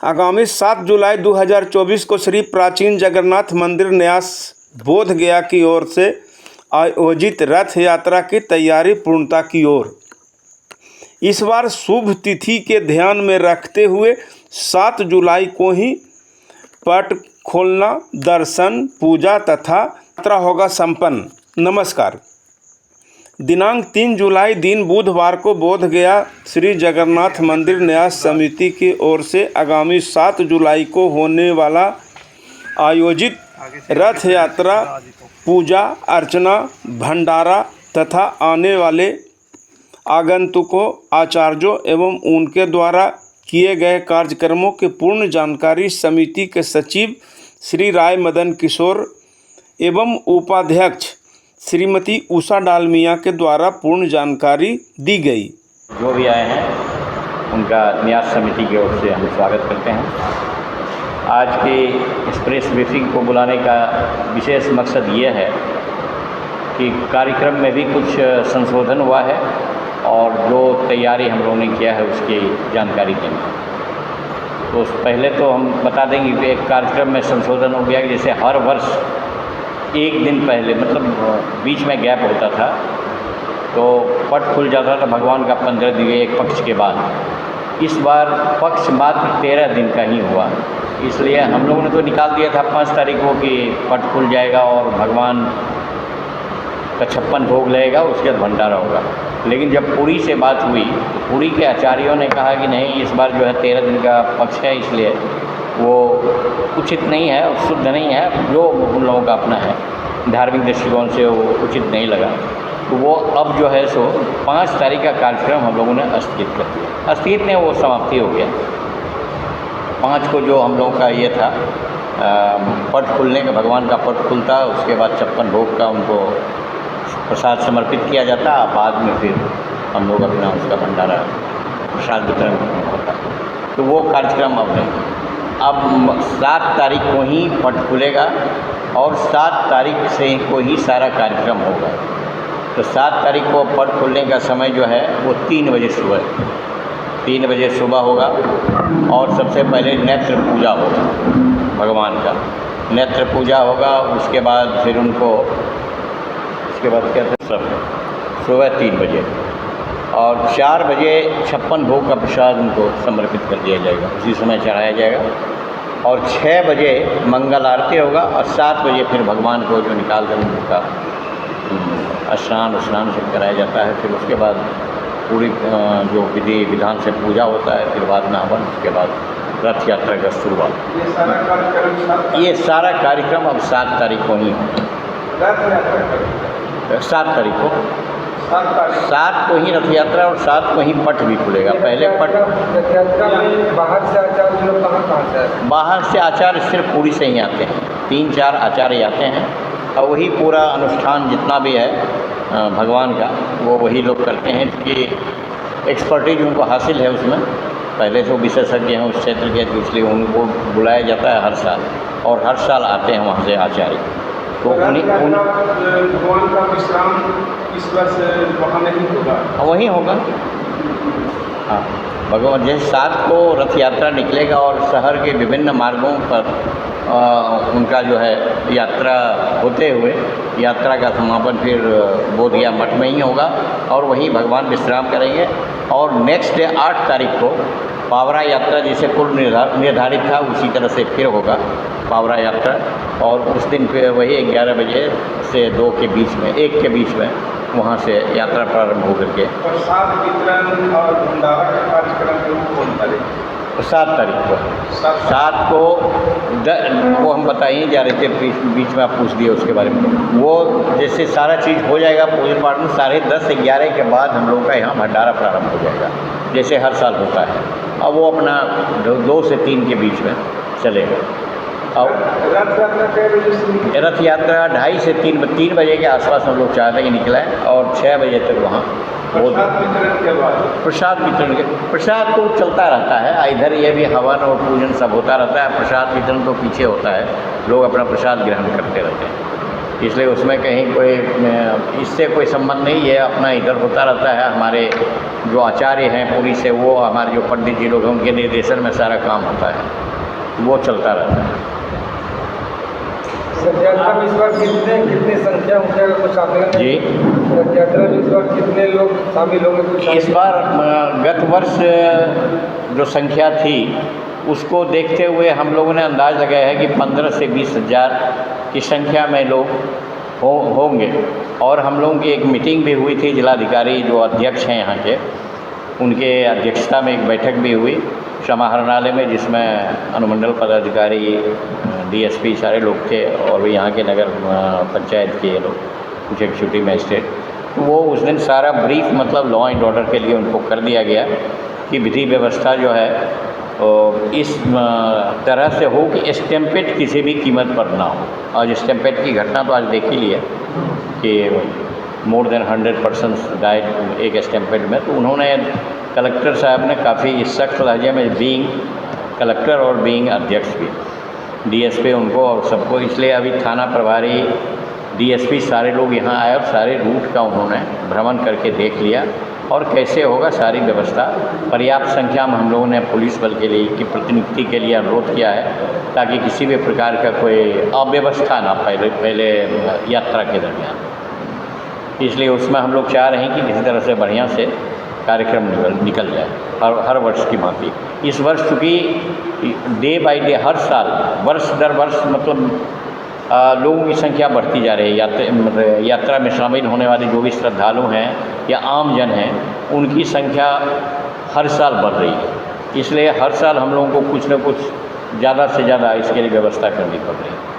आगामी 7 जुलाई 2024 को श्री प्राचीन जगन्नाथ मंदिर न्यास बोध गया की ओर से आयोजित रथ यात्रा की तैयारी पूर्णता की ओर। इस बार शुभ तिथि के ध्यान में रखते हुए 7 जुलाई को ही पट खोलना, दर्शन, पूजा तथा यात्रा होगा संपन्न। नमस्कार। दिनांक 3 जुलाई दिन बुधवार को बोध गया श्री जगन्नाथ मंदिर न्यास समिति की ओर से आगामी 7 जुलाई को होने वाला आयोजित रथ यात्रा, पूजा अर्चना, भंडारा तथा आने वाले आगंतुकों, आचार्यों एवं उनके द्वारा किए गए कार्यक्रमों की पूर्ण जानकारी समिति के सचिव श्री राय मदन किशोर एवं उपाध्यक्ष श्रीमती उषा डालमिया के द्वारा पूर्ण जानकारी दी गई। जो भी आए हैं उनका न्यास समिति की ओर से हम स्वागत करते हैं। आज की इस प्रेस ब्रीफिंग को बुलाने का विशेष मकसद ये है कि कार्यक्रम में भी कुछ संशोधन हुआ है और जो तैयारी हम लोगों ने किया है उसकी जानकारी देंगे। तो पहले तो हम बता देंगे कि एक कार्यक्रम में संशोधन हो गया कि जैसे हर वर्ष एक दिन पहले, मतलब बीच में गैप होता था, तो पट खुल जाता था भगवान का 15 दिन एक पक्ष के बाद। इस बार पक्ष मात्र 13 दिन का ही हुआ, इसलिए हम लोगों ने तो निकाल दिया था 5 तारीख को कि पट खुल जाएगा और भगवान का 56 भोग लगेगा, उसके बाद भंडारा होगा। लेकिन जब पुरी से बात हुई तो पुरी के आचार्यों ने कहा कि नहीं, इस बार जो है 13 दिन का पक्ष है, इसलिए वो उचित नहीं है और शुद्ध नहीं है, जो उन लोगों का अपना है, धार्मिक दृष्टिकोण से वो उचित नहीं लगा। तो वो अब जो है सो 5 तारीख का कार्यक्रम हम लोगों ने स्थगित कर दिया। स्थगित ने वो समाप्ति हो गया। 5 को जो हम लोगों का ये था पट खुलने का, भगवान का पट खुलता, उसके बाद 56 भोग का उनको प्रसाद समर्पित किया जाता, बाद में फिर हम लोग अपना उसका भंडारा प्रसाद वितरण होता। तो वो कार्यक्रम अब नहीं। अब 7 तारीख को ही पट खुलेगा और 7 तारीख से को ही सारा कार्यक्रम होगा। तो 7 तारीख को पट खुलने का समय जो है वो 3 बजे सुबह 3 बजे सुबह होगा और सबसे पहले नेत्र पूजा होगा भगवान का। नेत्र पूजा होगा, उसके बाद फिर उनको, उसके बाद क्या था, सब सुबह 3 बजे और 4 बजे 56 भोग का प्रसाद उनको समर्पित कर दिया जाएगा, उसी समय चढ़ाया जाएगा। और 6 बजे मंगल आरती होगा और 7 बजे फिर भगवान को जो निकाल कर उनका स्नान सब कराया जाता है। फिर उसके बाद पूरी जो विधि विधान से पूजा होता है, फिर बाद में हवन, उसके बाद रथ यात्रा का शुरुआत। ये सारा कार्यक्रम अब 7 तारीख को ही होगा। 7 तारीख को 7 को ही रथ यात्रा और 7 को ही पट भी खुलेगा। पहले पट बाहर से आचार्य कहाँ से? बाहर से आचार्य सिर्फ पूरी से ही आते हैं, 3-4 आचार्य आते हैं और वही पूरा अनुष्ठान जितना भी है भगवान का वो वही लोग करते हैं कि एक्सपर्टीज उनको हासिल है उसमें, पहले तो विशेषज्ञ हैं उस क्षेत्र के, तो इसलिए उनको बुलाया जाता है हर साल और हर साल आते हैं वहाँ से आचार्य। तो भगवान का विश्राम इस वर्ष वहाँ नहीं होगा, वहीं होगा। हाँ, भगवान जैसे 7 को रथ यात्रा निकलेगा और शहर के विभिन्न मार्गों पर उनका जो है यात्रा होते हुए यात्रा का समापन फिर बोधगया मठ में ही होगा और वहीं भगवान विश्राम करेंगे। और नेक्स्ट डे 8 तारीख को पावरा यात्रा जैसे पूर्व निर्धारित था उसी तरह से फिर होगा पावरा यात्रा, और उस दिन फिर वही 11 बजे से 2 के बीच में, 1 के बीच में वहाँ से यात्रा प्रारंभ हो करके प्रसाद वितरण और भंडारा का कार्यक्रम कौन करेगा? 7 तारीख को 7 को वो हम बताइए जा रहे थे, बीच में आप पूछ दिए उसके बारे में। वो जैसे सारा चीज़ हो जाएगा पूजन पाठ में 10:30-11 के बाद हम लोगों का यहाँ भंडारा प्रारंभ हो जाएगा, जैसे हर साल होता है। अब वो अपना 2 से 3 के बीच में चलेगा। और रथ यात्रा 2:30 से 3 बजे के आसपास हम लोग चाहते हैं कि निकलें और 6 बजे तक वहाँ प्रसाद वितरण के प्रसाद तो चलता रहता है। इधर ये भी हवन और पूजन सब होता रहता है, प्रसाद वितरण तो पीछे होता है, लोग अपना प्रसाद ग्रहण करते रहते हैं, इसलिए उसमें कहीं कोई इससे कोई संबंध नहीं है, अपना इधर होता रहता है। हमारे जो आचार्य हैं पुलिस से, वो हमारे जो पंडित जी लोग हैं उनके निर्देशन में सारा काम होता है, वो चलता रहता है। रथ यात्रा में इस बार कितने संख्या का कुछ आकलन है? जी, रथ यात्रा में इस बार कितने लोग शामिल होंगे कुछ? इस बार गत वर्ष जो संख्या थी उसको देखते हुए हम लोगों ने अंदाज़ लगाया है कि 15 से 20 हज़ार की संख्या में लोग होंगे। और हम लोगों की एक मीटिंग भी हुई थी, जिलाधिकारी जो अध्यक्ष हैं यहाँ के, उनके अध्यक्षता में एक बैठक भी हुई समाहरणालय में, जिसमें अनुमंडल पदाधिकारी, डीएसपी सारे लोग थे और भी यहाँ के नगर पंचायत के लोग, कुछ एग्जीक्यूटिव मजिस्ट्रेट। तो वो उस दिन सारा ब्रीफ मतलब लॉ एंड ऑर्डर के लिए उनको कर दिया गया कि विधि व्यवस्था जो है इस तरह से हो कि स्टैम्पेड किसी भी कीमत पर ना हो। और स्टैम्पेड की घटना तो आज देख ही ली है कि मोर देन 100% डाइड एक स्टैम्पेड में। तो उन्होंने, कलेक्टर साहब ने काफ़ी सख्त लहजे में, बीइंग कलेक्टर और बीइंग अध्यक्ष भी, डीएसपी उनको और सबको, इसलिए अभी थाना प्रभारी, डीएसपी सारे लोग यहाँ आए और सारे रूट का उन्होंने भ्रमण करके देख लिया और कैसे होगा सारी व्यवस्था। पर्याप्त संख्या में हम लोगों ने पुलिस बल के लिए की प्रतिनियुक्ति के लिए अनुरोध किया है ताकि किसी भी प्रकार का कोई अव्यवस्था ना पहले यात्रा के दरमियान। इसलिए उसमें हम लोग चाह रहे हैं कि किसी तरह से बढ़िया से कार्यक्रम निकल जाए हर वर्ष की भांति। इस वर्ष चूँकि डे बाय डे, हर साल, वर्ष दर वर्ष मतलब लोगों की संख्या बढ़ती जा रही है। यात्रा में शामिल होने वाले जो भी श्रद्धालु हैं या आम जन हैं, उनकी संख्या हर साल बढ़ रही है। इसलिए हर साल हम लोगों को कुछ न कुछ ज़्यादा से ज़्यादा इसके लिए व्यवस्था करनी पड़ रही है।